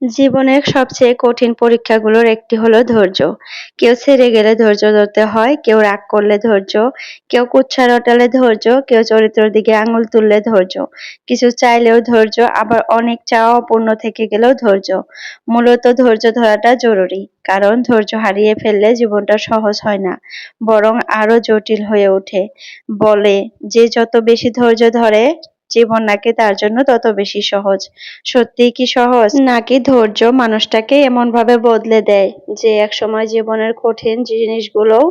জীবনের সবচেয়ে কঠিন পরীক্ষাগুলোর একটি হলো ধৈর্য। কেউ ছেড়ে গেলে ধৈর্য ধরতে হয়, কেউ রাগ করলে ধৈর্য, কেউ কুৎসা রটালে ধৈর্য, কেউ চরিত্রের দিকে আঙুল তুললে ধৈর্য। কিছু চাইলেও ধৈর্য, আবার অনেক চাওয়া অপূর্ণ থেকে গেলেও ধৈর্য। মূলত ধৈর্য ধরাটা জরুরি, কারণ ধৈর্য হারিয়ে ফেললে জীবনটা সহজ হয় না, বরং আরো জটিল হয়ে ওঠে। বলে যে যত বেশি ধৈর্য ধরে জীবন নাকি তার জন্য তত বেশি সহজ। সত্যিই কি সহজ? নাকি ধৈর্য মানুষটাকে এমনভাবে বদলে দেয় যে একসময় জীবনের কঠিন জিনিসগুলোও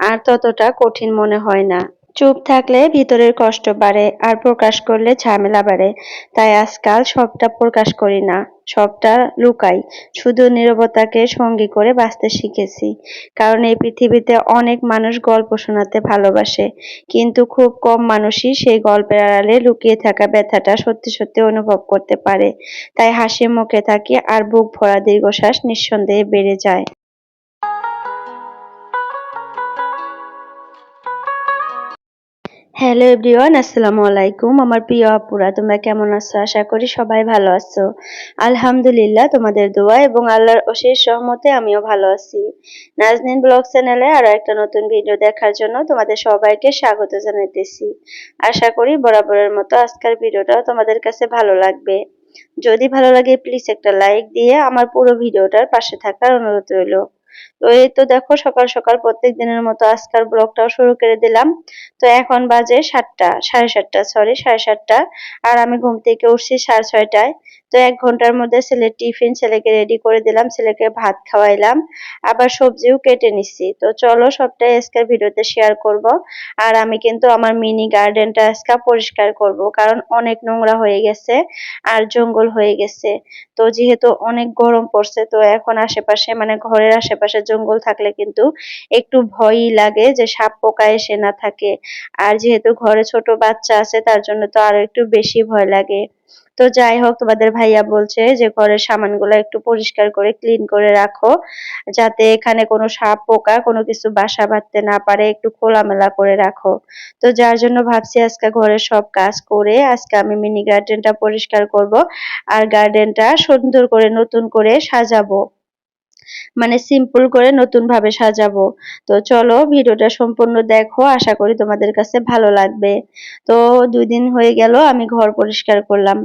আর ততটা কঠিন মনে হয় না। চুপ থাকলে ভিতরের কষ্ট বাড়ে, আর প্রকাশ করলে ঝামেলা বাড়ে। তাই আজকাল সবটা প্রকাশ করি না, সবটা লুকাই। শুধু নীরবতাকে সঙ্গী করে বাঁচতে শিখেছি। কারণ এই পৃথিবীতে অনেক মানুষ গল্প শোনাতে ভালোবাসে, কিন্তু খুব কম মানুষই সেই গল্পের আড়ালে লুকিয়ে থাকা ব্যথাটা সত্যি সত্যি অনুভব করতে পারে। তাই হাসি মুখে থাকি, আর বুক ভরা দীর্ঘশ্বাস নিঃসন্দেহে বেড়ে যায়। হ্যালো এভরিওয়ান, আসসালামু আলাইকুম। আমার প্রিয় আপুরা, তোমরা কেমন আছো? আশা করি সবাই ভালো আছো। আলহামদুলিল্লাহ, তোমাদের দোয়া এবং আল্লাহর অশেষ রহমতে আমিও ভালো আছি। নাজনীন ব্লগ চ্যানেলে আরো একটা নতুন ভিডিও দেখার জন্য তোমাদের সবাইকে স্বাগত জানাইতেছি। আশা করি বরাবরের মতো আজকের ভিডিওটাও তোমাদের কাছে ভালো লাগবে। যদি ভালো লাগে প্লিজ একটা লাইক দিয়ে আমার পুরো ভিডিওটার পাশে থাকার অনুরোধ রইল। তো এই তো দেখো, সকাল সকাল প্রত্যেক দিনের মতো আজকের ব্লগটাও শুরু করে দিলাম। তো এখন বাজে 7টা, সাড়ে 7টা, আর আমি ঘুম থেকে উঠছি 6:30টায়। তো 1 ঘন্টার মধ্যে ছেলের টিফিন, ছেলেকে রেডি করে দিলাম, ছেলেকে ভাত খাওয়াইলাম, আবার সবজিও কেটে নিচ্ছি। তো চলো সবটাই আজকের ভিডিওতে শেয়ার করব। আর আমি কিন্তু আমার মিনি গার্ডেনটা আজকে পরিষ্কার করব, কারণ অনেক নোংরা হয়ে গেছে আর জঙ্গল হয়ে গেছে। তো যেহেতু অনেক গরম পড়ছে, তো এখন আশেপাশে মানে ঘরের আশেপাশে জঙ্গল থাকলে কিন্তু একটু ভয়ই লাগে যে সাপ পোকা এসে না থাকে। আর যেহেতু ঘরে ছোট বাচ্চা আছে, তার জন্য তো আরো একটু বেশি ভয় লাগে। তো যাই হোক, তোমাদের ভাইয়া বলছে যে ঘরের সামানগুলো একটু পরিষ্কার করে ক্লিন করে রাখো, যাতে এখানে কোনো সাপ পোকা কোনো কিছু বাসা বাঁধতে না পারে, একটু খোলামেলা করে রাখো। তো যার জন্য ভাবছি আজকে ঘরের সব কাজ করে আজকে আমি মিনি গার্ডেনটা পরিষ্কার করব, আর গার্ডেনটা সুন্দর করে নতুন করে সাজাবো, মানে সিম্পল করে নতুন ভাবে সাজাবো। তো চলো ভিডিওটা সম্পূর্ণ দেখো, আশা করি তোমাদের কাছে ভালো লাগবে। তো 2 দিন হয়ে গেল আমি ঘর পরিষ্কার করলাম,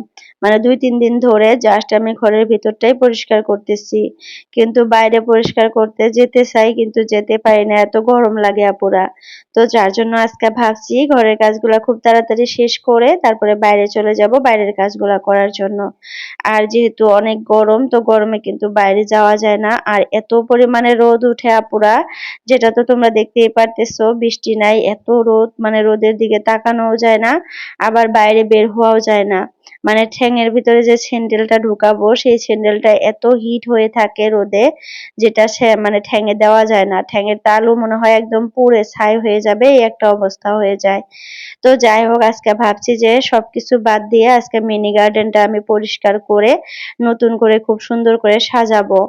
মানে 2-3 দিন ধরে জাস্ট আমি ঘরের ভিতরটাই পরিষ্কার করতেছি, কিন্তু বাইরে পরিষ্কার করতে যেতে চাই কিন্তু যেতে পারি না, এত গরম লাগে আপুরা। তো যার জন্য আজকে ভাবছি ঘরের কাজগুলা খুব তাড়াতাড়ি শেষ করে তারপরে বাইরে চলে যাব বাইরের কাজগুলা করার জন্য। আর যেহেতু অনেক গরম, তো গরমে কিন্তু বাইরে যাওয়া যায় না, আর এত পরিমাণে রোদ উঠে আপুরা, যেটা তো তোমরা দেখতেই পারতেছো। বৃষ্টি নাই, এত রোদ, মানে রোদের দিকে তাকানোও যায় না, আবার বাইরে বের হওয়াও যায় না। মানে ঠ্যাঙের ভিতরে যে স্যান্ডেলটা ঢুকাবো, সেই স্যান্ডেলটা এত হিট হয়ে থাকে রোদে, যেটা সে মানে ঠ্যাঙে দেওয়া যায় না। ঠ্যাঙের তালু মনে হয় একদম পুড়ে ছাই হয়ে যাবে, এই একটা অবস্থা হয়ে যায়। তো যাই হোক, আজকে ভাবছি যে সবকিছু বাদ দিয়ে আজকে মিনি গার্ডেনটা আমি পরিষ্কার করে নতুন করে খুব সুন্দর করে সাজাবো।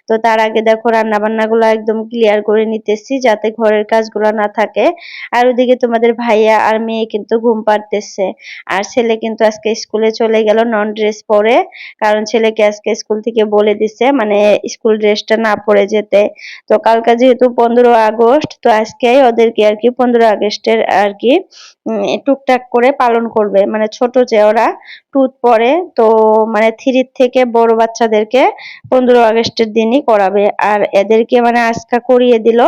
তো তার আগে দেখো রান্না বান্নাগুলো একদম ক্লিয়ার করে নিতেছি, যাতে ঘরের কাজগুলো না থাকে। আর ওদিকে তোমাদের ভাইয়া আর মেয়ে কিন্তু ঘুম পাড়তেছে, আর ছেলে কিন্তু আজকে স্কুলে চলে গেল নন ড্রেস পরে, কারণ ছেলেকে আজকে স্কুল থেকে বলে দিছে মানে স্কুল ড্রেসটা না পরে যেতে। তো কালকে যেহেতু 15 আগস্ট, তো আজকেই ওদেরকে আর কি 15 আগস্টের আর কি টুকটাক করে পালন করবে, মানে ছোট যে ওরা টুথ পরে, তো মানে 3 থেকে বড় বাচ্চাদেরকে 15 আগস্টের দিনই করাবে। আর এদেরকে মানে আজকা করিয়ে দিল,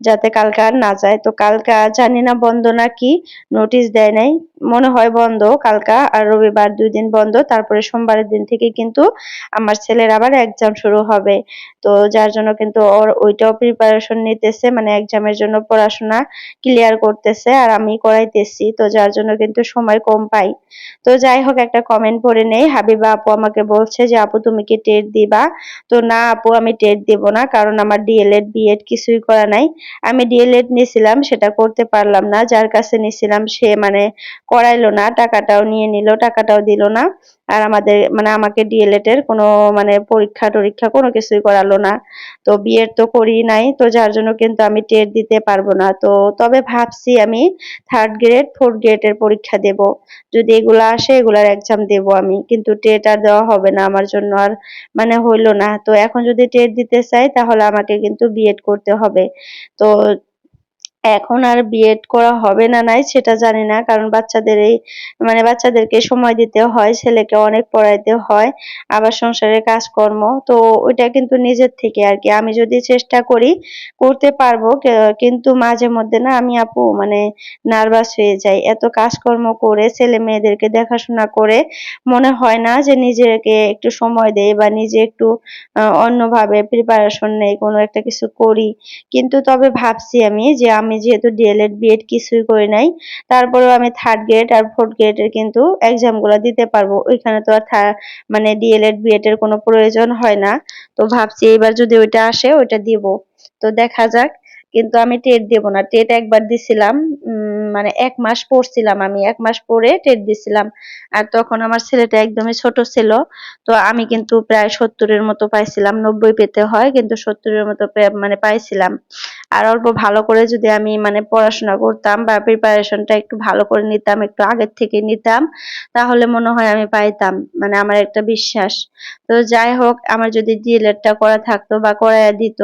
যাতে কালকে আর না যায়। তো কালকা জানি না বন্ধ নাকি, নোটিশ দেয় নাই, মনে হয় বন্ধ কালকা, আর রবিবার 2 দিন বন্ধ, তারপরে সোমবারের দিন থেকে কিন্তু আমার ছেলের আবার এক্সাম শুরু হবে। তো যার জন্য কিন্তু ওর ওইটাও প্রিপারেশন নিতেছে, মানে এক্সামের জন্য পড়াশোনা ক্লিয়ার করতেছে, আর আমি করাইতেছি। তো যার জন্য কিন্তু সময় কম পাই। তো যাই হোক, একটা কমেন্ট পড়ে নেই। হাবিবা আপু আমাকে বলছে যে আপু তুমি কি টেট দিবা? তো না আপু, আমি টেট দেব না, কারণ আমার ডিএলএড বিএড কিছুই করা নাই। আমি ডিএলএড নিয়েছিলাম, সেটা করতে পারলাম না, যার কাছে নিয়েছিলাম সে মানে করাইলো না, টাকাটাও নিয়ে নিল, টাকাটাও দিল না। আর আমাকে ডিএলএড এর কোনো পরীক্ষা কোনো কিছুই করালো না। তো বিএড তো করি নাই, তো যার জন্য কিন্তু আমি টেট দিতে পারবো না। তো তবে ভাবছি আমি 3rd গ্রেড 4th গ্রেডের পরীক্ষা দেব। যদি এগুলা আসে এগুলার এক্সাম দেব আমি, কিন্তু টেট আর দেওয়া হবে না আমার জন্য, আর হইলো না। তো এখন যদি টেট দিতে চাই তাহলে আমাকে কিন্তু বিএড করতে হবে। তো এখন আর বিএড করা হবে না নাই সেটা জানি না, কারণ বাচ্চাদেরকে সময় দিতে হয়, ছেলেকে অনেক পড়াইতে হয়, আবার সংসারের কাজকর্ম, তো ওইটা কিন্তু নিজের থেকে আর কি আমি যদি চেষ্টা করি করতে পারবো। কিন্তু মাঝে মধ্যে না আমি আপু নার্ভাস হয়ে যাই, এত কাজকর্ম করে ছেলে মেয়েদেরকে দেখাশোনা করে মনে হয় না যে নিজেকে একটু সময় দেই বা নিজে একটু অন্যভাবে প্রিপারেশন নেই, কোনো একটা কিছু করি। কিন্তু তবে ভাবছি আমি যে আমি যেহেতু ডিএলএড বিএড কিছুই করি নাই, তারপরেও আমি 3rd গ্রেড আর 4th গ্রেডের কিন্তু এক্সাম গুলা দিতে পারবো। ওইখানে তো আর ডিএলএড বিএড এর কোনো প্রয়োজন হয় না। তো ভাবছি এবার যদি ওইটা আসে ওইটা দিব। তো দেখা যাক। কিন্তু আমি টেট দেব না, টেট একবার দিছিলাম, 1 মাস পড়ছিলাম, আমি 1 মাস পড়ে টেট দিছিলাম। আর তখন আমার ছেলেটা একদমই ছোট ছিল। তো আমি কিন্তু প্রায় 70-এর মতো পাইছিলাম, 90 পেতে হয় কিন্তু 70-এর মতো পাইছিলাম। আর অল্প ভালো করে যদি আমি পড়াশোনা করতাম বা প্রিপারেশনটা একটু ভালো করে নিতাম, একটু আগের থেকে নিতাম, তাহলে মনে হয় আমি পাইতাম, আমার একটা বিশ্বাস। তো যাই হোক, আমার যদি ডিএলএডটা করা থাকতো বা করাইয়া দিত,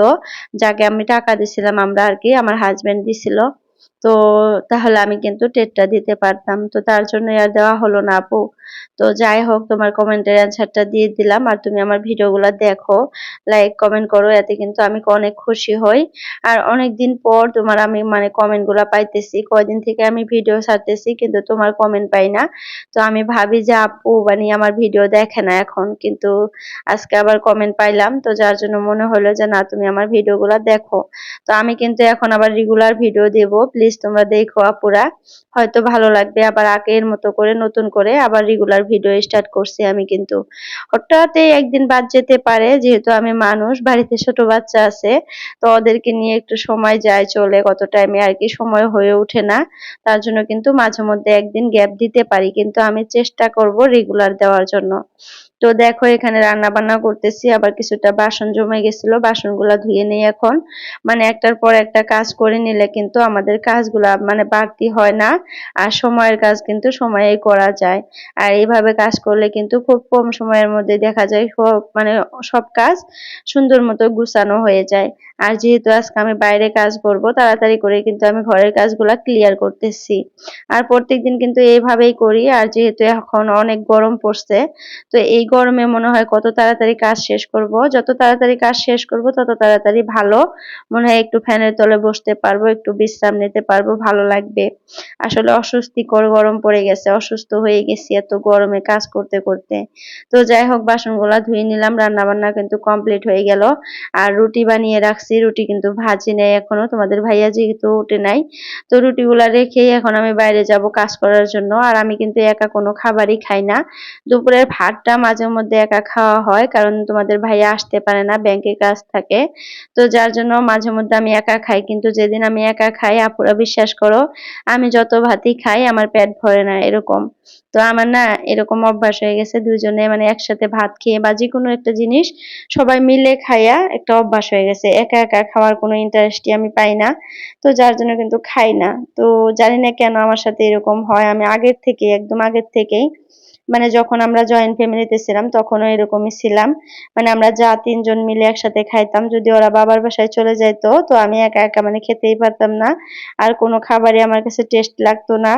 যাকে আমি টাকা দিছিলাম আমরা আর কি, আমার হাজবেন্ড দিছিল, তো তাহলে আমি কিন্তু টেটটা দিতে পারতাম। তো তার জন্য আর দেওয়া হলো না আপু। তো যাই হোক, তোমার কমেন্টের অ্যান্সারটা দিয়ে দিলাম, আর তুমি আমার ভিডিওগুলো দেখো, লাইক কমেন্ট করো, এতে কিন্তু আমি অনেক খুশি হই। আর অনেকদিন পর তোমার আমি কমেন্ট গুলা পাইতেছি, কয়দিন থেকে আমি ভিডিও ছাড়তেছি কিন্তু তোমার কমেন্ট পাই না। তো আমি ভাবি যে আপু আমার ভিডিও দেখে না এখন, কিন্তু আজকে আবার কমেন্ট পাইলাম, তো যার জন্য মনে হলো যে না, তুমি আমার ভিডিওগুলো দেখো। তো আমি কিন্তু এখন আবার রেগুলার ভিডিও দেব, প্লিজ তোমরা দেখো আপুরা, হয়তো ভালো লাগবে। আবার আগের মতো করে নতুন করে আবার রেগুলার ভিডিও স্টার্ট করছি আমি কিন্তু। হঠাৎই একদিন বাদ যেতে পারে, যেহেতু আমি মানুষ, বাড়িতে ছোট বাচ্চা আছে, তো ওদেরকে নিয়ে একটু সময় যায় চলে, কত টাইমে আর কি সময় হয়ে ওঠে না। তার জন্য কিন্তু মাঝে মধ্যে একদিন গ্যাপ দিতে পারি, কিন্তু আমি চেষ্টা করব রেগুলার দেওয়ার জন্য। তো দেখো এখানে রান্না বান্না করতেছি, আবার কিছুটা বাসন জমে গেছিল, বাসনগুলা ধুয়ে নেই এখন। একটার পর একটা কাজ করে নিলে কিন্তু আমাদের কাজগুলা বাড়তি হয় না, আর সময়ের কাজ কিন্তু সময়েই করা যায়। আর এইভাবে কাজ করলে কিন্তু খুব কম সময়ের মধ্যে দেখা যায় সব কাজ সুন্দর মতো গুছানো হয়ে যায়। আর যেহেতু আজকে আমি বাইরে কাজ করব, তাড়াতাড়ি করে কিন্তু আমি ঘরের কাজগুলা ক্লিয়ার করতেছি। আর প্রত্যেকদিন কিন্তু এইভাবেই করি। আর যেহেতু এখন অনেক গরম পড়ছে, তো এই গরমে মনে হয় কত তাড়াতাড়ি কাজ শেষ করব, যত তাড়াতাড়ি কাজ শেষ করব তত তাড়াতাড়ি ভালো মনে হয়, একটু ফ্যানের তলে বসতে পারবো, একটু বিশ্রাম নিতে পারবো, ভালো লাগবে। আসলে অস্বস্তিকর গরম পড়ে গেছে, অসুস্থ হয়ে গেছি এত গরমে কাজ করতে করতে। তো যাই হোক, বাসনগুলা ধুয়ে নিলাম, রান্না বান্না কিন্তু কমপ্লিট হয়ে গেল। আর রুটি বানিয়ে রাখছি, রুটি কিন্তু ভাজি নেই এখনো, তোমাদের ভাইয়া যেহেতু উঠে নাই, তো রুটিগুলা রেখেই এখন আমি বাইরে যাব কাজ করার জন্য। আর আমি কিন্তু একা কোনো খাবারই খাই না, দুপুরের ভাতটা মাঝে মধ্যে একা খাওয়া হয়, কারণ তোমাদের ভাইয়া আসতে পারে না, ব্যাংকে কাজ থাকে। তো যার জন্য মাঝে মধ্যে আমি একা খাই, কিন্তু যেদিন আমি একা খাই আপুরা বিশ্বাস করো, আমি যত ভাতই খাই আমার পেট ভরে না এরকম। তো আমার না এরকম অভ্যাস হয়ে গেছে, দুইজনে একসাথে ভাত খেয়ে বা যে কোনো একটা জিনিস সবাই মিলে খাইয়া একটা অভ্যাস হয়ে গেছে, একা একা খাওয়ার কোনো ইন্টারেস্টই আমি পাই না। তো যার জন্য কিন্তু খাই না। তো জানি না কেন আমার সাথে এরকম হয়, আমি আগের থেকে একদম আগের থেকেই যখন আমরা জয়েন্ট ফ্যামিলিতে ছিলাম তখনও এরকমই ছিলাম। আমরা যা 3 জন মিলে একসাথে খাইতাম, যদি ওরা বাবার বাসায় চলে যাইতো তো আমি একা একা খেতেই পারতাম না, আর কোনো খাবারই আমার কাছে টেস্ট লাগতো না।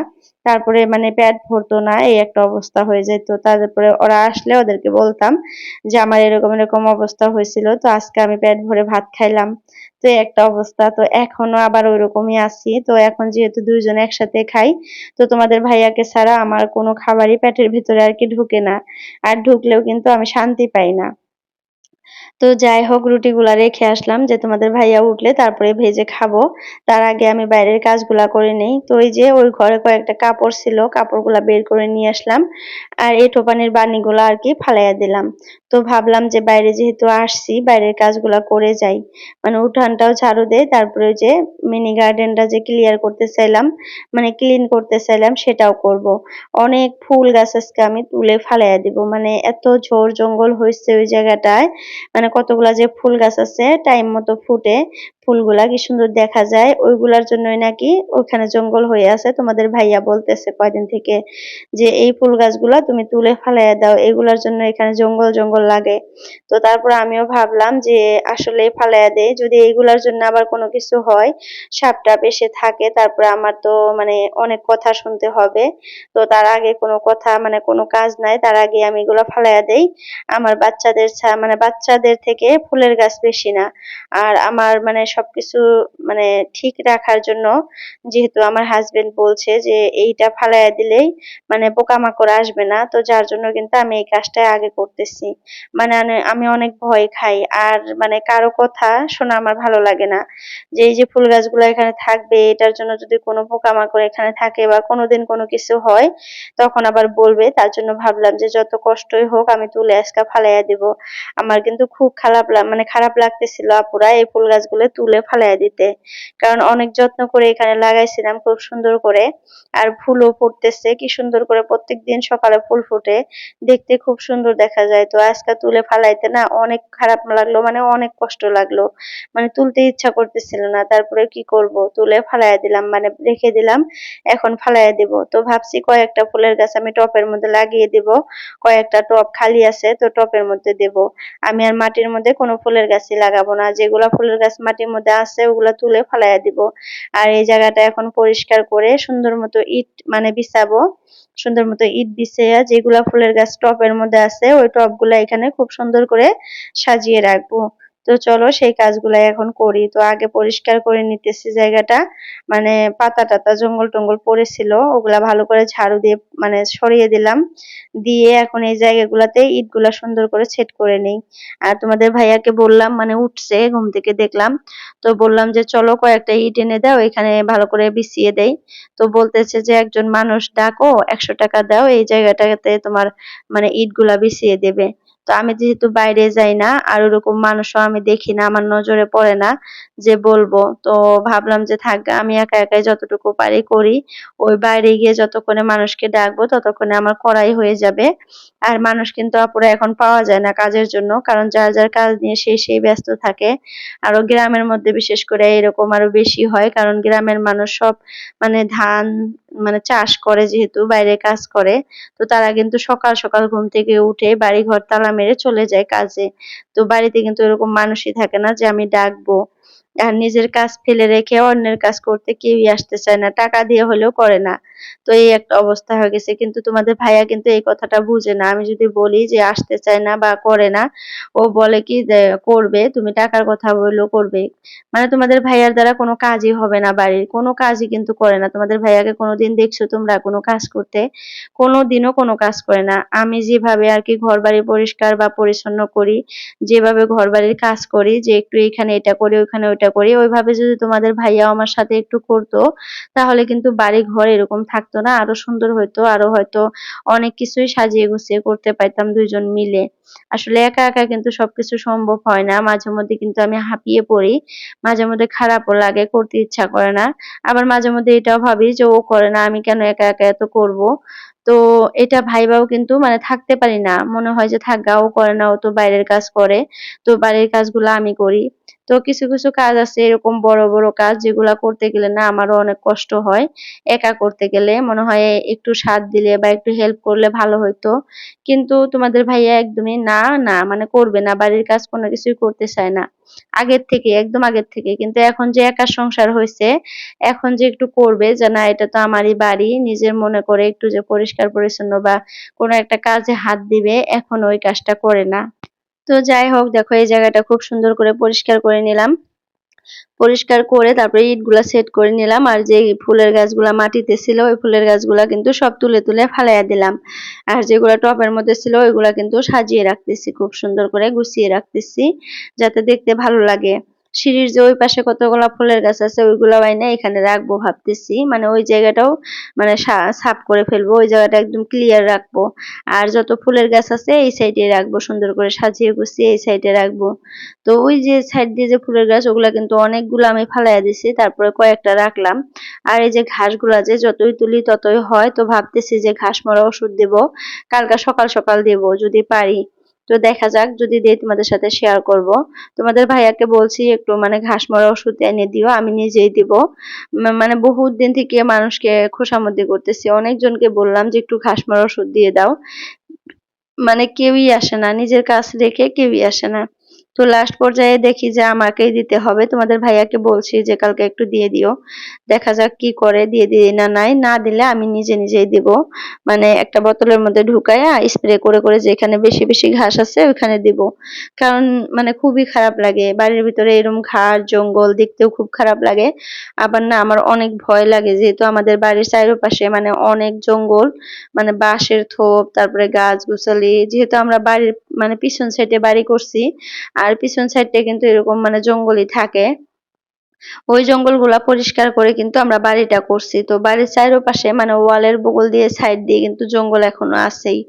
তারপরে পেট ভরতো না, এই একটা অবস্থা হয়ে যেত। তারপরে ওরা আসলে ওদেরকে বলতাম যে আমার এরকম এরকম অবস্থা হয়েছিল, তো আজকে আমি পেট ভরে ভাত খাইলাম। তো এই একটা অবস্থা, তো এখনো আবার ওইরকমই আছি। তো এখন যেহেতু 2 জন একসাথে খাই, তো তোমাদের ভাইয়াকে ছাড়া আমার কোনো খাবারই পেটের ভিতরে আর কি ঢুকে না, আর ঢুকলেও কিন্তু আমি শান্তি পাই না। তো যাই হোক, রুটিগুলা রেখে আসলাম যে তোমাদের ভাইয়া উঠলে তারপরে ভেজে খাবো। তার আগে আমি বাইরের কাজগুলা করে নেই। তো এই যে ওই ঘরে কয়েকটা কাপড় ছিল, কাপড়গুলা বের করে নিয়ে আসলাম। আর এঁঠো পানির বানিগুলা আর কি ফালাইয়া দিলাম। তো ভাবলাম যে বাইরে যেহেতু আসছি, বাইরের কাজগুলা করে যাই। মানে উঠানটাও ঝাড়ু দেই, তারপরে ওই যে মিনি গার্ডেনটা যে ক্লিয়ার করতে চাইলাম, মানে ক্লিন করতে চাইলাম, সেটাও করব। অনেক ফুল গাছ আজকে আমি তুলে ফালাইয়া দিব। মানে এত ঝোড় জঙ্গল হয়েছে ওই জায়গাটায়। মানে কতগুলা যে ফুল গাছ আছে টাইম মতো ফুটে, ফুলগুলা কি সুন্দর দেখা যায়। ওইগুলার জন্যই নাকি ওখানে জঙ্গল হয়ে আছে। তোমাদের ভাইয়া বলতেছে কয়দিন থেকে যে এই ফুল গাছগুলা তুমি তুলে ফালাইয়া দাও, এগুলার জন্য এখানে জঙ্গল জঙ্গল লাগে। তো তারপর আমিও ভাবলাম যে আসলে ফালাইয়া দেই, যদি এইগুলার জন্য আবার কোনো কিছু হয়, সাপ টাপ এসে থাকে, তারপরে আমার তো মানে অনেক কথা শুনতে হবে। তো তার আগে কোনো কথা মানে কোনো কাজ নাই, তার আগে আমি এগুলা ফালাইয়া দেই। আমার বাচ্চাদের মানে বাচ্চাদের থেকে ফুলের গাছ বেশি না। আর আমার মানে সবকিছু মানে ঠিক রাখার জন্য, যেহেতু আমার হাজবেন্ড বলছে যে এইটা ফালাইয়া দিলেই মানে পোকামাকড় আসবে না, তো যার জন্য কিন্তু আমি এই কাজটাই আগে করতেছি। মানে আমি অনেক ভয় খাই, আর মানে কারো কথা শোনা আমার ভালো লাগে না। যে এই যে ফুল গাছগুলো এখানে থাকবে, এটার জন্য যদি কোনো পোকামাকড় এখানে থাকে বা কোনোদিন কোনো কিছু হয়, তখন আবার বলবে। তার জন্য ভাবলাম যে যত কষ্টই হোক আমি তুলে আজকে ফালাইয়া দিব। আমার কিন্তু খুব মানে খারাপ লাগতেছিল আপুরা এই ফুল গাছগুলো তুলে ফালাইয়া দিতে। কারণ অনেক যত্ন করে এখানে লাগাইছিলাম খুব সুন্দর করে। আর ফুলও ফুটতেছে কি সুন্দর করে, প্রত্যেকদিন সকালে ফুল ফুটে, দেখতে খুব সুন্দর দেখা যায়। তো আজকে তুলে ফালাইতে না অনেক খারাপ লাগলো, মানে অনেক কষ্ট লাগলো। মানে তুলতে ইচ্ছা করতেছিল না, তারপরে কি করব, তুলে ফালাইয়া দিলাম, মানে রেখে দিলাম। এখন ফালাইয়া দিব। তো ভাবছি কয়েকটা ফুলের গাছ আমি টপের মধ্যে লাগিয়ে দিব। কয়েকটা টব খালি আছে, তো টপের মধ্যে দেব। আমি আর মাটির মধ্যে কোনো ফুলের গাছই লাগাবো না। যেগুলা ফুলের গাছ মাটির মধ্যে আছে ওগুলা তুলে ফালাইয়া দিব। আর এই জায়গাটা এখন পরিষ্কার করে সুন্দর মতো ইট মানে বিছাবো। সুন্দর মতো ইট বিছিয়ে যেগুলা ফুলের গাছ টবের মধ্যে আছে ওই টবগুলা এখানে খুব সুন্দর করে সাজিয়ে রাখবো। তো চলো সেই কাজগুলাই এখন করি। তো আগে পরিষ্কার করে নিতেছি জায়গাটা। মানে পাতা টাতা জঙ্গল টঙ্গল পড়েছিল, ওগুলা ভালো করে ঝাড়ু দিয়ে মানে সরিয়ে দিলাম। দিয়ে এখন এই জায়গাগুলাতে ইটগুলা সুন্দর করে সেট করে নেই। আর তোমাদের ভাইয়াকে বললাম, মানে উঠছে ঘুম থেকে দেখলাম, তো বললাম যে চলো কয়েকটা ইট এনে দাও, এখানে ভালো করে বিছিয়ে দেই। তো বলতেছে যে একজন মানুষ ডাকো, 100 টাকা দাও, এই জায়গাটাতে তোমার মানে ইটগুলা বিছিয়ে দেবে। তো আমি যেহেতু বাইরে যাই না, আর ওরকম মানুষও আমি দেখি না, আমার নজরে পড়ে না যে বলবো, তো ভাবলাম যে থাক, আমি একা একাই যতটুকু পারি করি। ওই বাইরে গিয়ে যতক্ষণে মানুষকে ডাকবো ততক্ষণে আমার করাই হয়ে যাবে। আর মানুষ কিন্তু আপুরা এখন পাওয়া যায় না কাজের জন্য, কারণ যার যার কাজ নিয়ে সেই ব্যস্ত থাকে। আরো গ্রামের মধ্যে বিশেষ করে এরকম আরো বেশি হয়, কারণ গ্রামের মানুষ সব মানে ধান মানে চাষ করে, যেহেতু বাইরে কাজ করে। তো তারা কিন্তু সকাল সকাল ঘুম থেকে উঠে বাড়ি ঘর তালা মেরে চলে যায় কাজে। তো বাড়িতে কিন্তু এরকম মানুষই থাকে না যে আমি ডাকবো। আর নিজের কাজ ফেলে রেখে অন্যের কাজ করতে কেউই আসতে চায় না, টাকা দিয়ে হলেও করে না। তো এই একটা অবস্থা হয়ে গেছে। কিন্তু তোমাদের ভাইয়া কিন্তু এই কথাটা বুঝে না। আমি যদি বলি যে আসতে চায় না বা করে না, ও বলে কি যে করবে, তুমি টাকার কথা বললেও করবে। মানে তোমাদের ভাইয়ার দ্বারা কোনো কাজই হবে না, বাড়ির কোনো কাজই কিন্তু করে না। তোমাদের ভাইয়াকে কোনোদিন দেখছো তোমরা কোনো কাজ করতে? কোনোদিনও কোনো কাজ করে না। আমি যেভাবে আর কি ঘর বাড়ি পরিষ্কার বা পরিচ্ছন্ন করি, যেভাবে ঘর বাড়ির কাজ করি, যে একটু এখানে এটা করি ওইখানে ওইটা করি, ওইভাবে যদি তোমাদের ভাইয়াও আমার সাথে একটু করতো, তাহলে কিন্তু বাড়ি ঘর এরকম থাকতো না, আরো সুন্দর হইতো, আরো হয়তো অনেক কিছুই সাজিয়ে গুছিয়ে করতে পারতাম দুইজন মিলে। আসলে একা একা কিন্তু সবকিছু সম্ভব হয় না, মাঝে মধ্যে কিন্তু আমি হাঁপিয়ে পড়ি, মাঝে মধ্যে খারাপও লাগে, করতে ইচ্ছা করে না। আবার মাঝে মধ্যে এটাও ভাবি যে ও করে না, আমি কেন একা একা এত করব। তো এটা ভাইবাও কিন্তু মানে থাকতে পারি না, মনে হয় যে থাক গা, ও করে না, ও তো বাইরের কাজ করে, তো বাড়ির কাজগুলো আমি করি। তো কিছু কিছু কাজ আছে এরকম বড় বড় কাজ, যেগুলা করতে গেলে না আমারও অনেক কষ্ট হয়। একা করতে গেলে মনে হয় একটু সাথ দিলে বা একটু হেল্প করলে ভালো হইতো। কিন্তু তোমাদের ভাইয়া একদমই না, না মানে করবে না, বাড়ির কাজ কোনো কিছুই করতে চায় না। আগের থেকে, একদম আগের থেকে। কিন্তু এখন যে একা সংসার হয়েছে, এখন যে একটু করবে যে না এটা তো আমারই বাড়ি, নিজের মনে করে একটু যে পরিষ্কার পরিচ্ছন্ন বা কোনো একটা কাজে হাত দিবে, এখন ওই কাজটা করে না। তো যাই হোক, দেখো এই জায়গাটা খুব সুন্দর করে পরিষ্কার করে নিলাম। পরিষ্কার করে তারপরে ইটগুলা সেট করে নিলাম। আর যে ফুলের গাছগুলা মাটিতে ছিল ওই ফুলের গাছগুলা কিন্তু সব তুলে তুলে ফালাইয়া দিলাম। আর যেগুলা টবের মধ্যে ছিল ওইগুলা কিন্তু সাজিয়ে রাখতেছি, খুব সুন্দর করে গুছিয়ে রাখতেছি যাতে দেখতে ভালো লাগে। সিঁড়ির যে ওই পাশে কতগুলা ফুলের গাছ আছে ওইগুলা বাইনা এখানে রাখবো ভাবতেছি, মানে ওই জায়গাটাও মানে সাফ করে ফেলবো, ওই জায়গাটা একদম ক্লিয়ার রাখবো। আর যত ফুলের গাছ আছে এই সাইডে রাখবো, সুন্দর করে সাজিয়ে গুছিয়ে এই সাইডে রাখবো। তো ওই যে সাইড দিয়ে যে ফুলের গাছ ওগুলা কিন্তু অনেকগুলো আমি ফালাইয়া দিছি, তারপরে কয়েকটা রাখলাম। আর এই যে ঘাসগুলা যে যতই তুলি ততই হয়, তো ভাবতেছি যে ঘাস মরা ওষুধ দেব, কালকে সকাল সকাল দেব যদি পারি। তো দেখা যাক, যদি দেই তোমাদের সাথে শেয়ার করব। তোমাদের ভাইয়াকে বলছি একটু মানে ঘাস মরা ওষুধ এনে দিও, আমি নিজেই দিব। মানে বহুত দিন থেকে মানুষকে খোশামদি করতেছি, অনেকজনকে বললাম যে একটু ঘাস মরা ওষুধ দিয়ে দাও, মানে কেউই আসে না, নিজের কাজ রেখে কেউই আসে না। তো লাস্ট পর্যায়ে দেখি যে আমাকেই দিতে হবে, তোমাদের ভাইয়াকে বলছি যে কালকে একটু দিয়ে দিও, দেখা যাক কি করে, দিয়ে দিই না নাই, না দিলে আমি নিজে নিজেই দিব। মানে একটা বোতলের মধ্যে ঢুকাইয়া স্প্রে করে করে যেখানে বেশি বেশি ঘাস আছে ওইখানে দিব। কারণ মানে খুবই খারাপ লাগে বাড়ির ভিতরে এরকম ঘাস জঙ্গল দেখতেও খুব খারাপ লাগে। আবার না আমার অনেক ভয় লাগে, যেহেতু আমাদের বাড়ির চারপাশে মানে অনেক জঙ্গল, মানে বাঁশের থোপ, তারপরে গাছ গুছালি, যেহেতু আমরা বাড়ির মানে পিছন সাইডে বাড়ি করছি, আর পিছন সাইডটা কিন্তু এরকম মানে জঙ্গলই থাকে। ওই জঙ্গলগুলা পরিষ্কার করে কিন্তু আমরা বাড়িটা করছি। তো বাড়ির চারপাশে মানে ওয়ালের বগল দিয়ে সাইড দিয়ে কিন্তু জঙ্গল এখনো আছেই,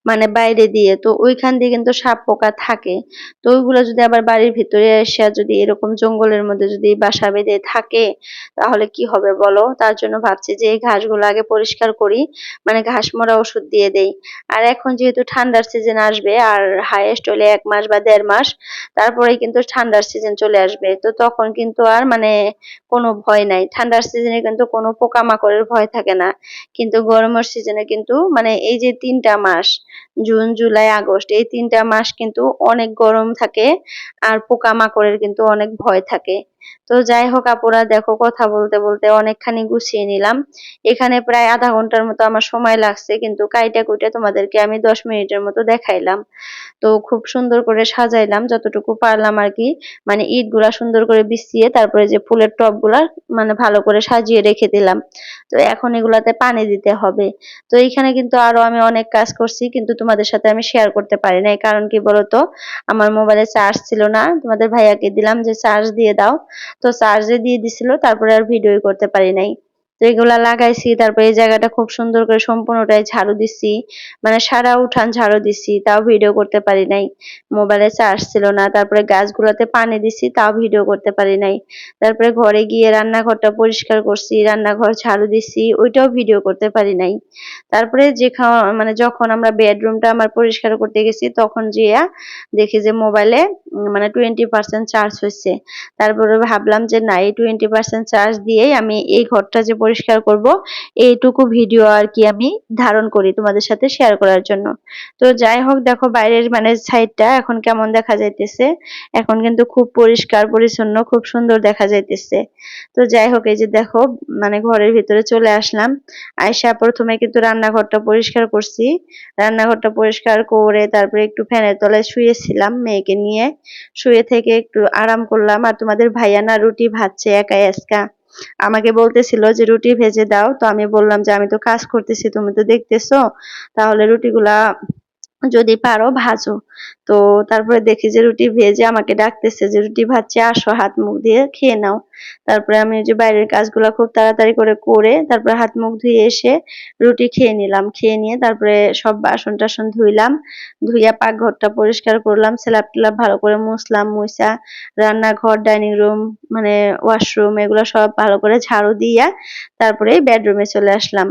মানে বাইরে দিয়ে। তো ওইখান দিয়ে কিন্তু সাপ পোকা থাকে। তো ওইগুলো যদি আবার বাড়ির ভিতরে এসে যদি এরকম জঙ্গলের মধ্যে যদি বাসা বেঁধে থাকে তাহলে কি হবে বলো? তার জন্য ভাবছি যে এই ঘাসগুলো আগে পরিষ্কার করি, মানে ঘাস মরা ওষুধ দিয়ে দেই। আর এখন যেহেতু ঠান্ডার সিজন আসবে, আর হাইয়েস্ট হলে 1 মাস বা 1.5 মাস তারপরেই কিন্তু ঠান্ডার সিজন চলে আসবে, তো তখন কিন্তু আর মানে কোনো ভয় নাই। ঠান্ডার সিজনে কিন্তু কোনো পোকামাকড়ের ভয় থাকে না। কিন্তু গরমের সিজনে কিন্তু মানে এই যে 3টা মাস, জুন জুলাই আগস্ট, এই 3টা মাস কিন্তু অনেক গরম থাকে, আর পোকামাকড়ের কিন্তু অনেক ভয় থাকে। তো যাই হোক আপুরা, দেখো কথা বলতে বলতে অনেকখানি গুছিয়ে নিলাম। এখানে প্রায় আধা ঘন্টার মতো আমার সময় লাগছে, কিন্তু কাইটা কুইটা তোমাদেরকে আমি 10 মিনিটের মতো দেখাইলাম। তো খুব সুন্দর করে সাজাইলাম যতটুকু পারলাম আর কি, মানে ইট গুলা সুন্দর করে বিছিয়ে তারপরে যে ফুলের টব গুলা মানে ভালো করে সাজিয়ে রেখে দিলাম। তো এখন এগুলাতে পানি দিতে হবে। তো এইখানে কিন্তু আরো আমি অনেক কাজ করছি, কিন্তু তোমাদের সাথে আমি শেয়ার করতে পারি নাই, কারণ কি বলতো, আমার মোবাইলে চার্জ ছিল না। তোমাদের ভাইয়াকে দিলাম যে চার্জ দিয়ে দাও, তো চার্জে দিয়ে দিছিল, তারপরে আর ভিডিও করতে পারি নাই। তো এগুলা লাগাইছি, তারপরে এই জায়গাটা খুব সুন্দর করে সম্পূর্ণটাই ঝাড়ু দিছি, মানে সারা উঠান ঝাড়ু দিছি, তাও ভিডিও করতে পারি নাই, মোবাইলে চার্জ ছিল না। তারপরে গাছগুলোতে পানি দিছি, তাও ভিডিও করতে পারি নাই। তারপরে ঘরে গিয়ে রান্নাঘরটা পরিষ্কার করছি, রান্নাঘর ঝাড়ু দিছি, ওইটাও ভিডিও করতে পারি নাই। তারপরে মানে যখন আমরা বেডরুমটা আমার পরিষ্কার করতে গেছি তখন যেয়া দেখি যে মোবাইলে মানে 20% চার্জ হয়েছে। তারপরে ভাবলাম যে না, এই 20% চার্জ দিয়েই আমি এই ঘরটা যে পরিষ্কার করব এইটুকু ভিডিও আর কি আমি ধারণ করি তোমাদের সাথে শেয়ার করার জন্য। তো যাই হোক, দেখো বাইরের মানে সাইডটা এখন কেমন দেখা যাইতেছে, এখন কিন্তু খুব পরিষ্কার পরিচ্ছন্ন, খুব সুন্দর দেখা যাইতেছে। তো যাই হোক, এই যে দেখো মানে ঘরের ভিতরে চলে আসলাম। আয়সা প্রথমে কিন্তু রান্নাঘরটা পরিষ্কার করছি, রান্নাঘরটা পরিষ্কার করে তারপরে একটু ফ্যানের তলায় শুয়েছিলাম মেয়েকে নিয়ে, শুয়ে থেকে একটু আরাম করলাম। আর তোমাদের ভাইয়া না রুটি ভাজছে একাই আজকা, আমাকে বলতেছিল যে রুটি ভেজে দাও, তো আমি বললাম যে আমি তো কাজ করতেছি, তুমি তো দেখতেছো, তাহলে রুটিগুলা যদি পারো ভাজো। তো তারপরে দেখি যে রুটি ভেজে আমাকে ডাকতেছে যে রুটি ভাজছে, আসো হাত মুখ দিয়ে খেয়ে নাও। তারপরে আমি যে বাইরের কাজগুলা খুব তাড়াতাড়ি করে তারপরে হাত মুখ ধুয়ে এসে রুটি খেয়ে নিলাম। খেয়ে নিয়ে তারপরে সব বাসন টাসন ধুইলাম, ধুইয়া পাকঘরটা পরিষ্কার করলাম, স্ল্যাব টেলাব ভালো করে মুছলাম, মুছা রান্নাঘর, ডাইনিং রুম, মানে ওয়াশরুম, এগুলো সব ভালো করে ঝাড়ু দিয়া তারপরে বেডরুমে চলে আসলাম।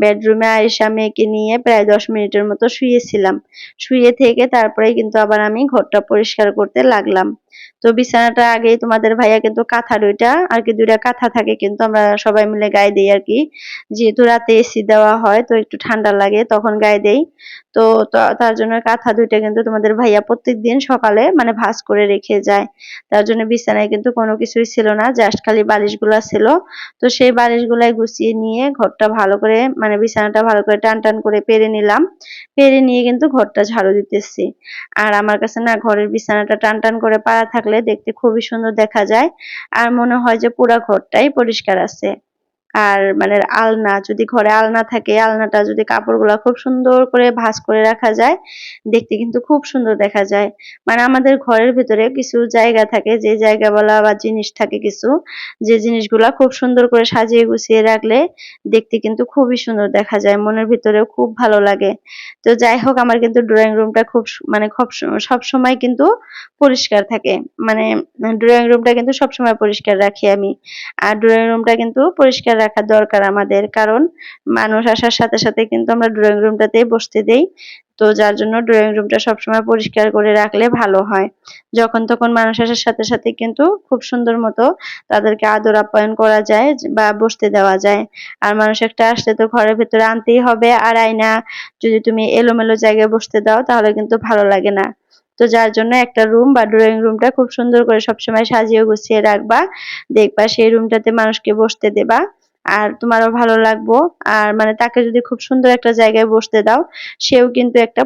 বেডরুমে আয়েশা মেয়েকে নিয়ে প্রায় 10 মিনিটের মতো শুয়েছিলাম। শুয়ে থেকে তারপরে কিন্তু আবার আমি ঘরটা পরিষ্কার করতে লাগলাম। তো বিছানাটা আগেই তোমাদের ভাইয়া কিন্তু কাঁথা দুইটা কাঁথা থাকে কিন্তু আমরা সবাই মিলে গায়ে দিই আর কি, যেহেতু রাতে এসি দেওয়া হয় তো একটু ঠান্ডা লাগে তখন গায়ে দেই। তো তার জন্য কাঁথা দুইটা কিন্তু তোমাদের ভাইয়া প্রত্যেকদিন সকালে মানে ভাঁজ করে রেখে যায়। তার জন্য বিছানায় কিন্তু কোনো কিছুই ছিল না, জাস্ট খালি বালিশগুলা ছিল। তো সেই বালিশগুলাই গুছিয়ে নিয়ে ঘরটা ভালো করে মানে বিছানাটা ভালো করে টান টান করে পেরে নিলাম, পেরে নিয়ে কিন্তু ঘরটা ঝাড়ু দিতেছি। আর আমার কাছে না ঘরের বিছানাটা টান টান করে পাড়া থাকলে দেখতে খুবই সুন্দর দেখা যায় আর মনে হয় যে পুরা ঘরটাই পরিষ্কার আছে। আর মানে আলনা যদি ঘরে আলনা থাকে, আলনাটা যদি কাপড়গুলা খুব সুন্দর করে ভাঁজ করে রাখা যায়, দেখতে কিন্তু খুব সুন্দর দেখা যায়। মানে আমাদের ঘরের ভিতরে কিছু জায়গা থাকে, যে জায়গাগুলা বা জিনিস থাকে কিছু, যে জিনিসগুলা খুব সুন্দর করে সাজিয়ে গুছিয়ে রাখলে দেখতে কিন্তু খুবই সুন্দর দেখা যায়, মনের ভিতরেও খুব ভালো লাগে। তো যাই হোক, আমার কিন্তু ড্রয়িং রুমটা খুব মানে খুব সবসময় কিন্তু পরিষ্কার থাকে। মানে ড্রয়িং রুমটা কিন্তু সবসময় পরিষ্কার রাখি আমি। আর ড্রয়িং রুমটা কিন্তু পরিষ্কার রাখা দরকার আমাদের, কারণ মানুষ আসার সাথে সাথে কিন্তু আমরা ড্রয়িং রুমটাতেই বসতে দেই। তো যার জন্য ড্রয়িং রুমটা সবসময় পরিষ্কার করে রাখলে ভালো হয়। যখন তখন মানুষ আসার সাথে সাথে কিন্তু খুব সুন্দর মতো তাদেরকে আদর আপ্যায়ন করা যায় বা বসতে দেওয়া যায়। আর মানুষ একটা আসলে তো ঘরের ভেতরে আনতেই হবে, আর আয়না যদি তুমি এলোমেলো জায়গায় বসতে দাও তাহলে কিন্তু ভালো লাগে না। তো যার জন্য একটা রুম বা ড্রয়িং রুমটা খুব সুন্দর করে সবসময় সাজিয়ে গুছিয়ে রাখবা, দেখবা সেই রুমটাতে মানুষকে বসতে দেবা আর তোমারও ভালো লাগবো। আর মানে তাকে যদি খুব সুন্দর একটা জায়গায় বসতে দাও, সেও কিন্তু একটা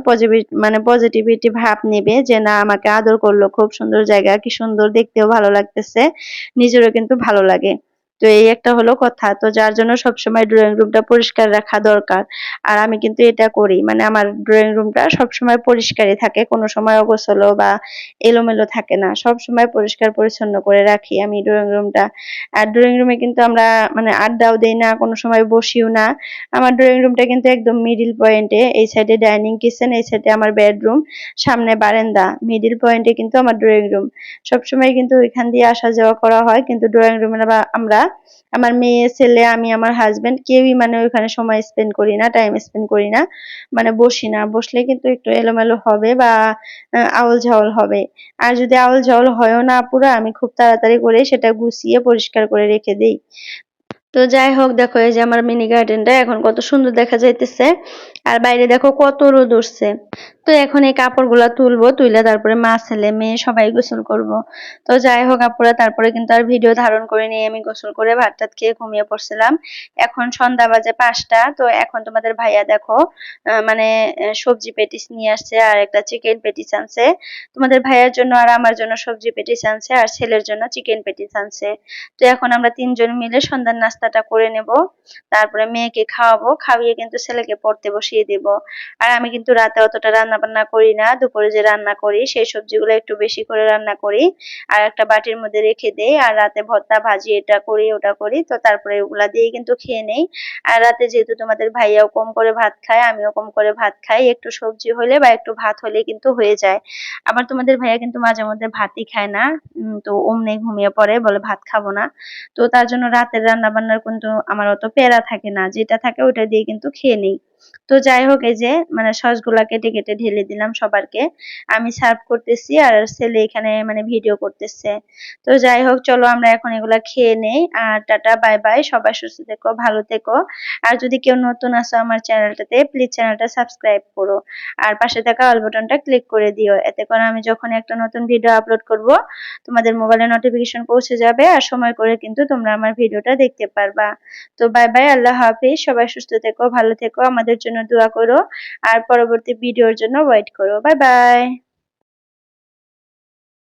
পজিটিভিটি ভাব নেবে যে না, আমাকে আদর করলো, খুব সুন্দর জায়গা, কি সুন্দর, দেখতেও ভালো লাগতেছে, নিজেরও কিন্তু ভালো লাগে। তো এই একটা হলো কথা। তো যার জন্য সবসময় ড্রয়িং রুমটা পরিষ্কার রাখা দরকার। আর আমি কিন্তু এটা করি, মানে আমার ড্রয়িং রুমটা সবসময় পরিষ্কারই থাকে, কোনো সময় অগোছালো বা এলোমেলো থাকে না, সবসময় পরিষ্কার পরিচ্ছন্ন করে রাখি আমি ড্রয়িং রুমটা। আর ড্রয়িং রুমে কিন্তু আমরা মানে আড্ডাও দেই না, কোনো সময় বসিও না। আমার ড্রয়িং রুমটা কিন্তু একদম মিডিল পয়েন্টে, এই সাইডে ডাইনিং কিচেন, এই সাইডে আমার বেডরুম, সামনে বারান্দা, মিডিল পয়েন্টে কিন্তু আমার ড্রয়িং রুম। সবসময় কিন্তু ওইখান দিয়ে আসা যাওয়া করা হয়, কিন্তু ড্রয়িং রুমে আমরা আমার মেয়ে, ছেলে, আমি, আমার হাজবেন্ড কেউই মানে ওইখানে সময় স্পেন্ড করি না, টাইম স্পেন্ড করি না, মানে বসি না। বসলে কিন্তু একটু এলোমেলো হবে বা আউল ঝাউল হবে। আর যদি আউল ঝাউল হয়ও না পুরা, আমি খুব তাড়াতাড়ি করে সেটা গুছিয়ে পরিষ্কার করে রেখে দেই। তো যাই হোক, দেখো এই যে আমার মিনি গার্ডেনটা এখন কত সুন্দর দেখা যাইতেছে। আর বাইরে দেখো কত রোদ উঠছে। তো এখন এই কাপড়গুলা তুলবো, তুইলে তারপরে মা, ছেলে, মেয়ে সবাই গোসল করব। তো যাই হোক আপুরা, তারপরে কিন্তু আর ভিডিও ধারণ করে নিয়ে আমি গোসল করে ভাত টাত খেয়ে ঘুমিয়ে পড়ছিলাম। এখন সন্ধ্যা বাজে 5টা। তো এখন তোমাদের ভাইয়া দেখো মানে সবজি পেটিস নিয়ে আসছে আর একটা চিকেন পেটিস আনছে। তোমাদের ভাইয়ার জন্য আর আমার জন্য সবজি পেটিস আনছে, আর ছেলের জন্য চিকেন পেটিস আনছে। তো এখন আমরা 3জন মিলে সন্ধ্যার নাস্তাটা করে নেব, তারপরে মেয়েকে খাওয়াবো, খাইয়ে কিন্তু ছেলেকে পড়তে বসিয়ে দেব। আর আমি কিন্তু রাতে অতটা রান্না বান্না করি না, দুপুরে যে রান্না করি সেই সবজিগুলো একটু বেশি করে রান্না করি আর একটা বাটির মধ্যে রেখে দেই, আর রাতে ভর্তা ভাজি এটা করি ওটা করি, তো তারপরে ওগুলা দিয়ে কিন্তু খেয়ে নেই। আর রাতে যেহেতু তোমাদের ভাইয়াও কম করে ভাত খায়, আমিও কম করে ভাত খাই, একটু সবজি হলে বা একটু ভাত হলে কিন্তু হয়ে যায়। আবার তোমাদের ভাইয়া কিন্তু মাঝে মধ্যে ভাতই খায় না, তো অমনি ঘুমিয়ে পড়ে, বলে ভাত খাবো না। তো তার জন্য রাতের রান্না বান্নার কিন্তু আমার অত প্যারা থাকে না, যেটা থাকে ওটা দিয়ে কিন্তু খেয়ে নেই। তো যাই হোক, এই যে মানে সসগুলা কেটে কেটে ঢেলে দিলাম সবারকে, আমি সার্ভ করতেছি আর ছেলে এখানে মানে ভিডিও করতেছে। তো যাই হোক, চলো আমরা এখন এগুলা খেয়ে নেই। আর টাটা, বাই বাই, সবাই সুস্থ থেকো, ভালো থেকো। আর যদি কেউ নতুন আসো আমার চ্যানেলটাতে, প্লিজ চ্যানেলটা সাবস্ক্রাইব করো আর পাশে থাকা অল বাটনটা ক্লিক করে দিও, এতে করে আমি যখন একটা নতুন ভিডিও আপলোড করব তোমাদের মোবাইলে নোটিফিকেশন পৌঁছে যাবে, আর সময় করে কিন্তু তোমরা আমার ভিডিওটা দেখতে পারবা। তো বাই বাই, আল্লাহ হাফিজ, সবাই সুস্থ থেকো, ভালো থেকো, আমাদের জন্য দোয়া করো আর পরবর্তী ভিডিওর জন্য ওয়েট করো। Bye bye.